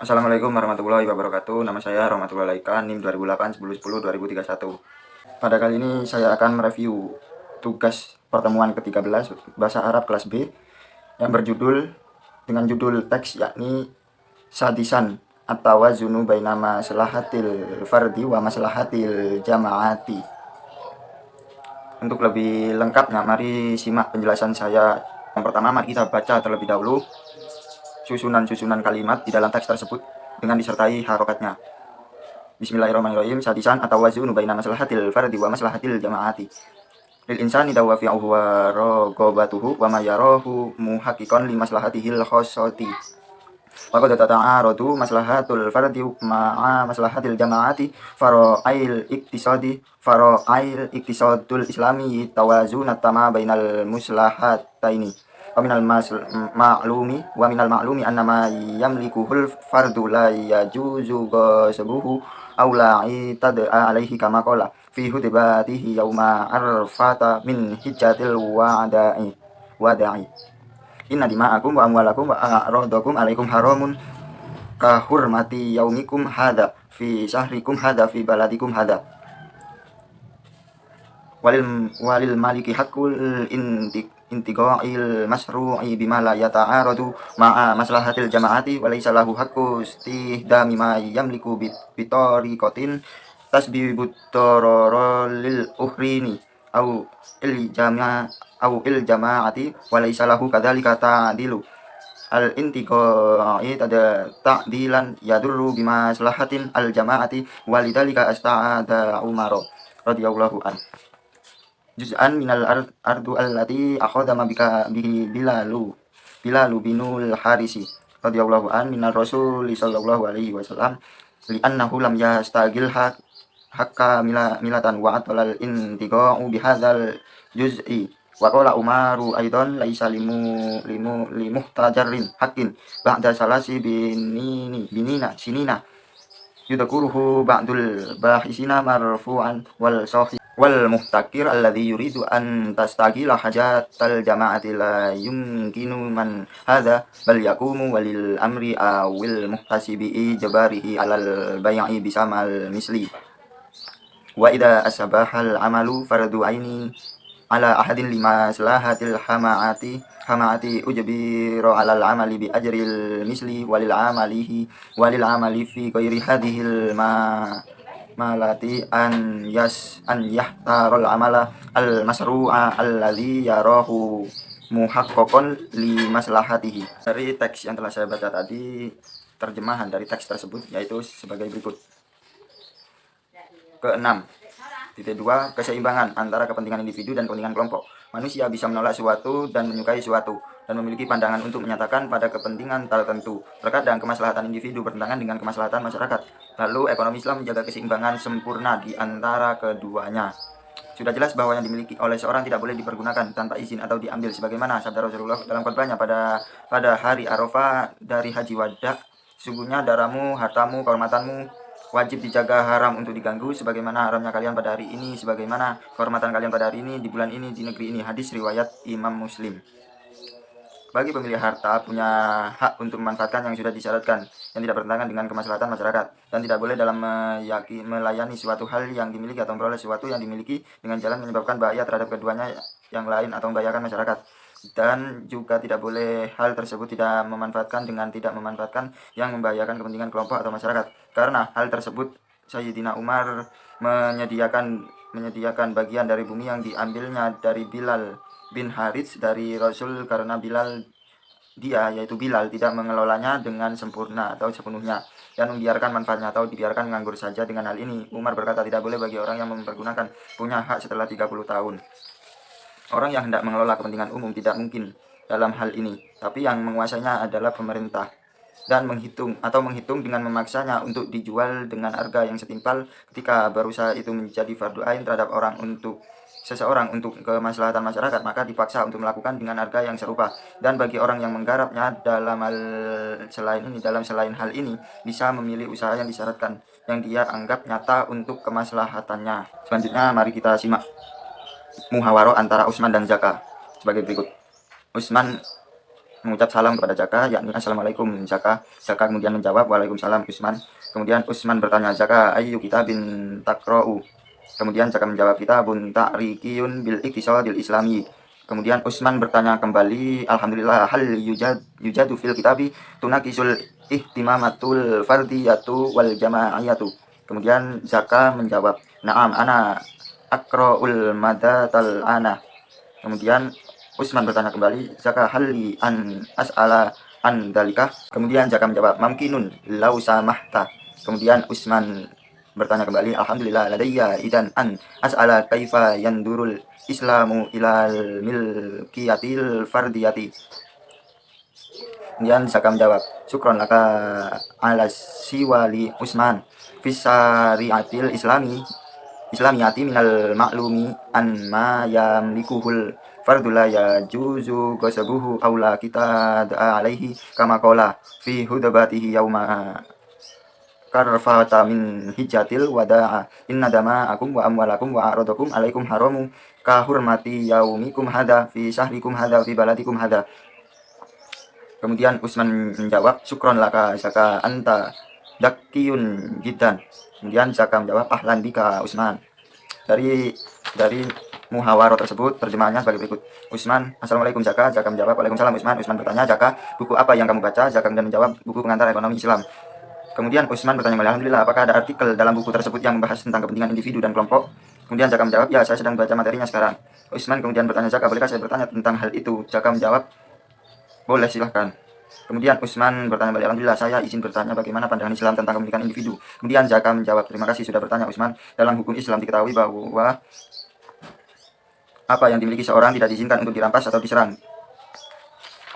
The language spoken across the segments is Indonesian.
Assalamualaikum warahmatullahi wabarakatuh. Nama saya Rahmatul Laika, NIM 2008 1010 2031. Pada kali ini saya akan mereview tugas pertemuan ke-13 Bahasa Arab kelas B yang berjudul dengan judul teks yakni Sadisan at-tawazunu baina maslahatil fardi wa maslahatil jama'ati. Untuk lebih lengkapnya, mari simak penjelasan saya. Yang pertama, mari kita baca terlebih dahulu susunan kalimat di dalam teks tersebut dengan disertai harokatnya. Bismillahirrahmanirrahim. Sadisan atau wazunu baina maslahatil fardi wa maslahatil jama'ati. Lil insani dawafi'uhu wa raghabatuhu wa ma yarahu muhaqqiqan li maslahatihil khassati. Wa qad tata'aradu maslahatul fardi ma'a maslahatil jama'ati fara'il iktisadul islami tawazunat tama bainal muslahataini. Wa minal ma'lumi annama yamlikuhul fardu la yajuzu ghasbuhu aw la tad'a alaihi kama qala fi hudbatihi yauma arfata min hijjatil wada'i inna dima'akum wa amwalakum wa a'radakum alaikum haramun ka hurmati yaumikum hadha fi syahrikum hadha fi baladikum hadha walil maliki haqqul intiqa'il masru'i bima la yata'aradu ma'a maslahatil jama'ati wa laysa lahu haqqu istihdami ma yamliku bitariqatin tasbibut darara lil uhrini au il jama'ati wa laysa lahu kadzalika ta'dilu al intiqa'i ta'dilan yadurru bima maslahatin al jama'ati walidzalika asta'ada Umar radhiyallahu an. Juz'an minal ardu allati akhadha bika bihi bilalu binul harisi radhiyallahu an minal rasul sallallahu alaihi wasallam li annahu lam yastagil hakka milatan wa atalal intiqa'u bihadzal juz'i wa qala Umaru aidan laisa limuhtajarin haqqin ba'da salasi binina sinina yudakuruhu ba'dul bahisina marfu'an wal muhtakir alladhi yuridu an tastagila hajatal jama'ati la yumkinu man hadha bal yakumu walil amri awil muhtasibi jabarihi alal bay'i bisamal misli wa idha asbahal amalu fardu aini ala ahadin lima salahatil hama'ati ujbiru alal amali bi ajril misli walil amali fi ghairi hadhil malati an yahtarul amala al masru'a alladhi yarahu muhaqqaqan li maslahatihi. Dari teks yang telah saya baca tadi, terjemahan dari teks tersebut yaitu sebagai berikut. Keenam, titik 2, keseimbangan antara kepentingan individu dan kepentingan kelompok. Manusia bisa menolak suatu dan menyukai suatu dan memiliki pandangan untuk menyatakan pada kepentingan tertentu. Terkadang kemaslahatan individu bertentangan dengan kemaslahatan masyarakat. Lalu ekonomi Islam menjaga keseimbangan sempurna di antara keduanya. Sudah jelas bahwa yang dimiliki oleh seorang tidak boleh dipergunakan tanpa izin atau diambil, sebagaimana sabda Rasulullah dalam khutbahnya pada hari Arafah dari Haji Wada, sungguhnya darahmu, hartamu, kehormatanmu wajib dijaga, haram untuk diganggu, sebagaimana haramnya kalian pada hari ini, sebagaimana kehormatan kalian pada hari ini, di bulan ini, di negeri ini. Hadis riwayat Imam Muslim. Bagi pemilik harta punya hak untuk memanfaatkan yang sudah disyaratkan, yang tidak bertentangan dengan kemaslahatan masyarakat, dan tidak boleh dalam melayani suatu hal yang dimiliki atau memperoleh sesuatu yang dimiliki dengan jalan menyebabkan bahaya terhadap keduanya yang lain atau membahayakan masyarakat. Dan juga tidak boleh hal tersebut tidak memanfaatkan dengan tidak memanfaatkan yang membahayakan kepentingan kelompok atau masyarakat. Karena hal tersebut Sayyidina Umar menyediakan bagian dari bumi yang diambilnya dari Bilal bin Harits dari Rasul, karena yaitu Bilal tidak mengelolanya dengan sempurna atau sepenuhnya dan membiarkan manfaatnya atau dibiarkan menganggur saja. Dengan hal ini Umar berkata, tidak boleh bagi orang yang mempergunakan punya hak setelah 30 tahun. Orang yang hendak mengelola kepentingan umum tidak mungkin dalam hal ini, tapi yang menguasainya adalah pemerintah, dan menghitung dengan memaksanya untuk dijual dengan harga yang setimpal ketika berusaha itu menjadi fardu ain terhadap seseorang untuk kemaslahatan masyarakat, maka dipaksa untuk melakukan dengan harga yang serupa. Dan bagi orang yang menggarapnya dalam selain hal ini, bisa memilih usaha yang disyaratkan yang dia anggap nyata untuk kemaslahatannya. Selanjutnya mari kita simak muhawarah antara Utsman dan Zaka sebagai berikut. Utsman mengucap salam kepada Jaka, yakni assalamualaikum Jaka. Jaka kemudian menjawab waalaikumsalam Usman. Kemudian Usman bertanya, Jaka ayu kitabin takra'u. Kemudian Jaka menjawab, kitabun ta'rikiyun bil iktisadil islami. Kemudian Usman bertanya kembali, alhamdulillah, hal yujadu fil kitabi tunakisul ihtimamatul fardiyatu wal jama'iyatu. Kemudian Jaka menjawab, na'am ana akra'ul madatal ana. Kemudian Usman bertanya kembali, Jaka hali an as'ala an dalika. Kemudian Jaka menjawab, mamkinun lau samahta. Kemudian Usman bertanya kembali, alhamdulillah ladayya idan an as'ala kaifa yandurul islamu ilal milkiyatil fardiyati. Kemudian Jaka menjawab, syukron laka ala siwali Usman fisariatil islamiyati minal maklumi an ma yamlikuhul fardula ya juzu gosabuhu aula kita da'a alaihi kama kola fi hudabatihi yauma karfata min hijatil wada'a inna dama'akum wa amwalakum wa arodakum alaikum haramu kahurmati yaumikum hada fi syahrikum hada fi baladikum hada. Kemudian Usman menjawab, syukron laka Jaka anta dakiyun jidan. Kemudian Jaka menjawab, ahlan bika Usman. Dari muhawarah tersebut terjemahannya sebagai berikut. Usman, assalamualaikum Jaka. Jaka menjawab, waalaikumsalam Usman. Usman bertanya, Jaka, buku apa yang kamu baca? Jaka kemudian menjawab, buku pengantar ekonomi Islam. Kemudian Usman bertanya, alhamdulillah, apakah ada artikel dalam buku tersebut yang membahas tentang kepentingan individu dan kelompok? Kemudian Jaka menjawab, ya, saya sedang baca materinya sekarang. Usman kemudian bertanya, Jaka, bolehkah saya bertanya tentang hal itu? Jaka menjawab, boleh, silahkan. Kemudian Usman bertanya balik, alhamdulillah, saya izin bertanya bagaimana pandangan Islam tentang kepentingan individu. Kemudian Jaka menjawab, terima kasih sudah bertanya Usman. Dalam hukum Islam diketahui bahwa apa yang dimiliki seorang tidak diizinkan untuk dirampas atau diserang.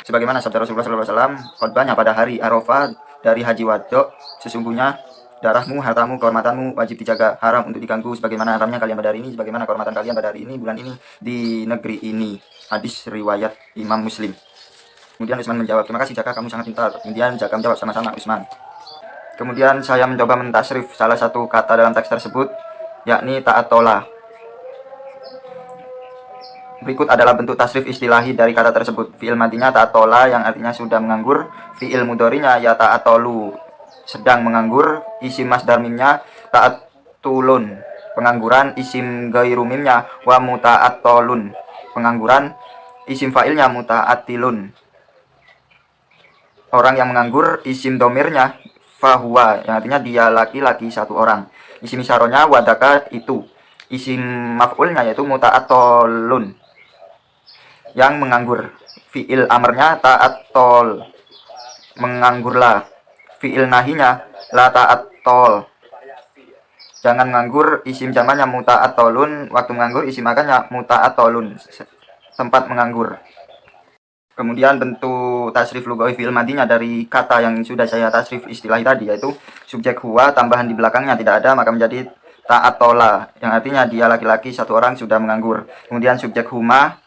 Sebagaimana sabda Rasulullah SAW, khutbahnya pada hari Arafah dari Haji Wadok, sesungguhnya darahmu, hartamu, kehormatanmu wajib dijaga, haram untuk diganggu sebagaimana haramnya kalian pada hari ini, sebagaimana kehormatan kalian pada hari ini, bulan ini, di negeri ini. Hadis riwayat Imam Muslim. Kemudian Usman menjawab, terima kasih Jaka, kamu sangat pintar. Kemudian Jaka menjawab, sama-sama Usman. Kemudian saya mencoba mentasrif salah satu kata dalam teks tersebut, yakni ta'atola. Berikut adalah bentuk tasrif istilahi dari kata tersebut. Fi'il madinya ta'atola yang artinya sudah menganggur. Fi'il mudhari'nya ya ta'atolu, sedang menganggur. Isim masdar mimnya ta'atulun, pengangguran. Isim ghairu mimnya wa muta'atolun, pengangguran. Isim fa'ilnya muta'atilun, orang yang menganggur. Isim domirnya fahuwa, yang artinya dia laki-laki satu orang. Isim isyarohnya wadaka, itu. Isim maf'ulnya yaitu muta'atolun, yang menganggur. Fi'il amarnya ta'atol, menganggurlah. Fi'il nahinya la ta'atol, jangan menganggur. Isim jamannya muta'atolun, waktu menganggur. Isim makannya muta'atolun, tempat menganggur. Kemudian bentuk tasrif lugawi fi'il madinya dari kata yang sudah saya tasrif istilahi tadi, yaitu subjek huwa tambahan di belakangnya tidak ada, maka menjadi ta'atola, yang artinya dia laki-laki satu orang sudah menganggur. Kemudian subjek huma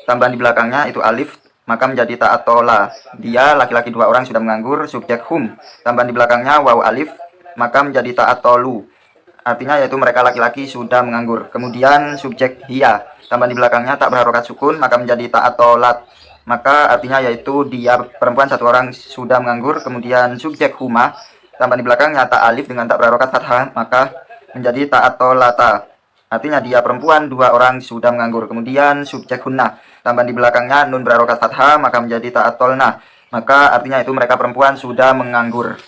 tambahan di belakangnya itu alif, maka menjadi ta'atola, dia laki-laki dua orang sudah menganggur. Subjek hum tambahan di belakangnya waw alif, maka menjadi ta'atolu, artinya yaitu mereka laki-laki sudah menganggur. Kemudian subjek hiya tambahan di belakangnya tak berharokat sukun, maka menjadi ta'atolat, maka artinya yaitu dia perempuan satu orang sudah menganggur. Kemudian subjek huma tambahan di belakangnya tak alif dengan tak berharokat fathah, maka menjadi ta'atolata, artinya dia perempuan dua orang sudah menganggur. Kemudian subjek hunna tambahan di belakangnya nun berharokat fathah, maka menjadi ta'atolna, maka artinya itu mereka perempuan sudah menganggur.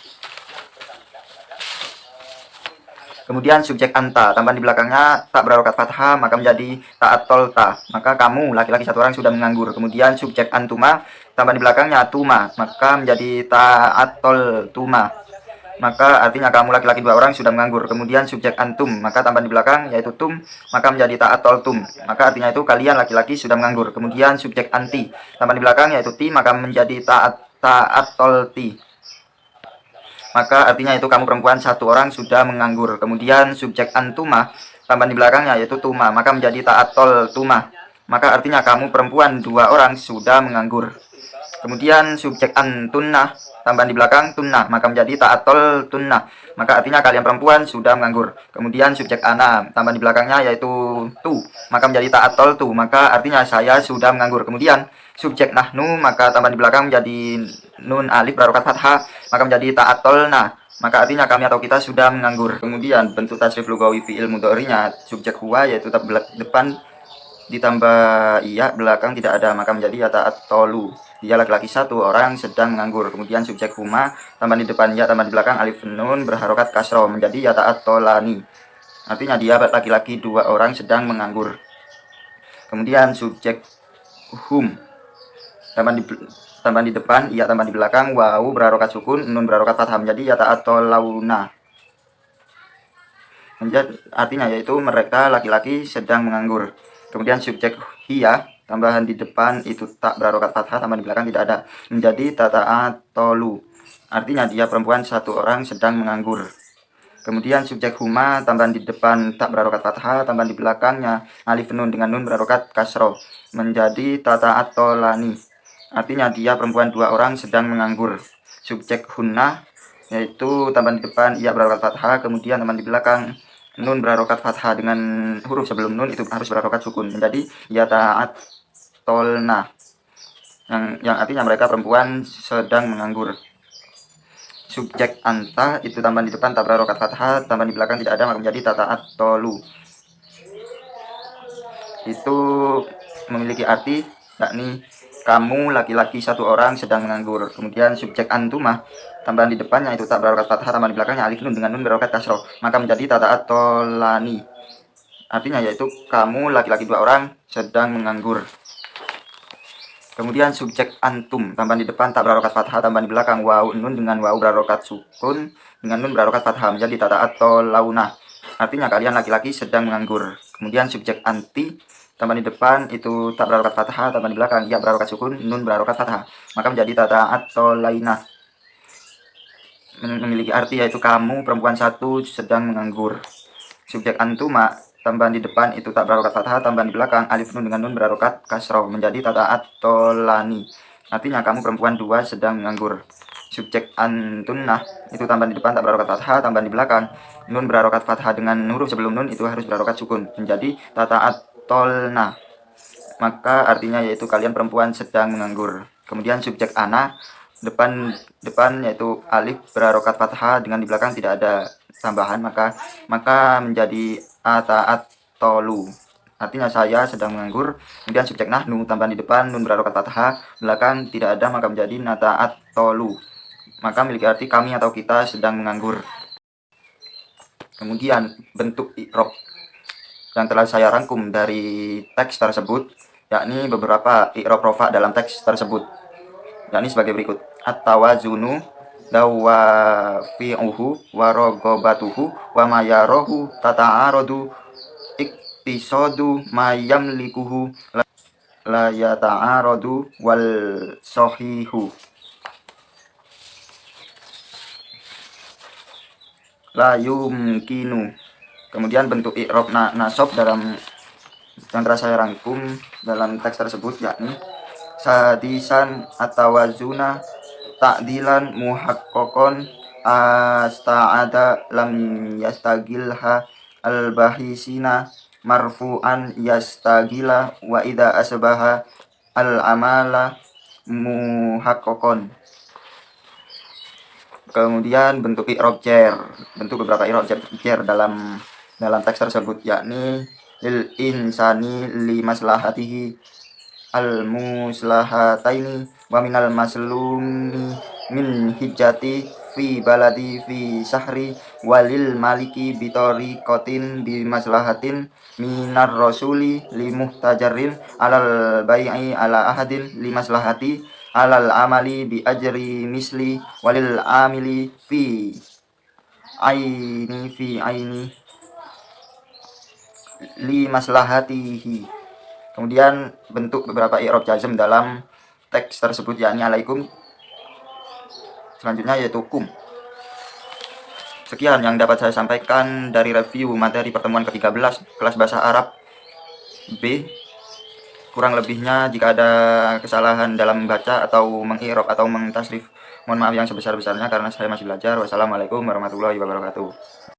Kemudian subjek anta tambahan di belakangnya tak berharokat fathah, maka menjadi ta'atolta, maka kamu laki-laki satu orang sudah menganggur. Kemudian subjek antuma tambahan di belakangnya tuma, maka menjadi ta'atoltuma, maka artinya kamu laki-laki dua orang sudah menganggur. Kemudian subjek antum, maka tambahan di belakang yaitu tum, maka menjadi ta'atoltum, maka artinya itu kalian laki-laki sudah menganggur. Kemudian subjek anti tambahan di belakang yaitu ti, maka menjadi ta'atolti, maka artinya itu kamu perempuan satu orang sudah menganggur. Kemudian subjek antuma tambahan di belakangnya yaitu tuma, maka menjadi ta'atol tuma, maka artinya kamu perempuan dua orang sudah menganggur. Kemudian subjek antunna tambahan di belakang tunna, maka menjadi ta'atol tunna, maka artinya kalian perempuan sudah menganggur. Kemudian subjek ana tambahan di belakangnya yaitu tu, maka menjadi ta'atol tu, maka artinya saya sudah menganggur. Kemudian subjek nahnu, maka tambahan di belakang menjadi nun alif berharokat fathah, maka menjadi ta'atolna, maka artinya kami atau kita sudah menganggur. Kemudian bentuk tasrif lugawi fi'il mudhari'nya subjek huwa, yaitu depan ditambah iya, belakang tidak ada, maka menjadi yata'attolu, dia laki-laki satu orang sedang menganggur. Kemudian subjek huma, tambahan di depan ya, tambahan di belakang alif nun berharokat kasroh, menjadi yata'attolani, artinya dia laki-laki dua orang sedang menganggur. Kemudian subjek hum, tambahan di depan iya, tambahan di belakang wawu berharokat sukun, nun berharokat fathah, menjadi yata'attolauna, artinya yaitu mereka laki-laki sedang menganggur. Kemudian subjek hiya, tambahan di depan itu tak berharokat fathah, tambahan di belakang tidak ada, menjadi tata'atolu, artinya dia perempuan satu orang sedang menganggur. Kemudian subjek huma, tambahan di depan tak berharokat fathah, tambahan di belakangnya alif nun dengan nun berharokat kasroh, menjadi tata'atolani, artinya dia perempuan dua orang sedang menganggur. Subjek hunna, yaitu tambahan di depan ia berharokat fathah, kemudian tambahan di belakang nun berharokat fathah dengan huruf sebelum nun itu harus berharokat sukun, menjadi yata'attolna, yang artinya mereka perempuan sedang menganggur. Subjek anta, itu tambahan di depan tak berharokat fathah, tambahan di belakang tidak ada, maka menjadi tata'attolu, itu memiliki arti yakni kamu laki-laki satu orang sedang menganggur. Kemudian subjek antumah, tambahan di depannya itu tak berharokat fathah, tambahan di belakangnya alif nun dengan nun berharokat kasroh, maka menjadi tata'attolani, artinya yaitu kamu laki-laki dua orang sedang menganggur. Kemudian subjek antum, tambahan di depan tak berharokat fathah, tambahan di belakang wawu nun dengan wawu berharokat sukun dengan nun berharokat fathah, menjadi tata'attolauna, artinya kalian laki-laki sedang menganggur. Kemudian subjek anti, tambahan di depan itu tak berharokat fathah, tambahan di belakang ya berharokat sukun, nun berharokat fathah, maka menjadi tata'attolaina, memiliki arti yaitu kamu perempuan satu sedang menganggur. Subjek antuma, tambahan di depan itu tak berharokat fathah, tambahan di belakang alif nun dengan nun berharokat kasroh, menjadi tata'attolani, artinya kamu perempuan dua sedang menganggur. Subjek antunnah, itu tambahan di depan tak berharokat fathah, tambahan di belakang nun berharokat fathah dengan huruf sebelum nun itu harus berharokat sukun, menjadi tata'attolna, maka artinya yaitu kalian perempuan sedang menganggur. Kemudian subjek ana, depan yaitu alif berharokat fathah, dengan di belakang tidak ada tambahan, maka menjadi ata'attolu, artinya saya sedang menganggur. Kemudian subjek nahnu, tambahan di depan nun berharokat fathah, belakang tidak ada, maka menjadi nata'attolu, maka memiliki arti kami atau kita sedang menganggur. Kemudian bentuk i'rab yang telah saya rangkum dari teks tersebut, yakni beberapa i'rab rofa dalam teks tersebut, yakni sebagai berikut: at-tawazunu dawafi'uhu wa raghabatuhu wa mayarahu tata'aradu iktisadu mayamlikuhu la yata'aradu wal sahihu la yumkinu. Kemudian bentuk i'rab nasab dalam yang telah saya rangkum dalam teks tersebut, yakni sadisan atawazuna ta'dilan muhaqqaqon asta'ada lam yastagilha al-bahisina marfu'an yastagila wa idha asbaha al-amala muhaqqaqon. Kemudian bentuk i'rab jar, bentuk beberapa i'rab jar dalam teks tersebut, yakni lil insani li maslahatihi al muslahataini wa minal maslumi min hijjati fi baladi fi sahri walil maliki bitori kotin bi maslahatin minar rasuli li muhtajarin alal bai'i ala ahadin li maslahati alal amali bi ajri misli walil amili fi aini li maslahatihi. Kemudian bentuk beberapa i'rab jazm dalam teks tersebut, yakni alaikum, selanjutnya yaitu kum. Sekian yang dapat saya sampaikan dari review materi pertemuan ke-13 kelas bahasa Arab B. Kurang lebihnya jika ada kesalahan dalam membaca atau mengi'rab atau mentasrif, mohon maaf yang sebesar-besarnya karena saya masih belajar. Wassalamualaikum warahmatullahi wabarakatuh.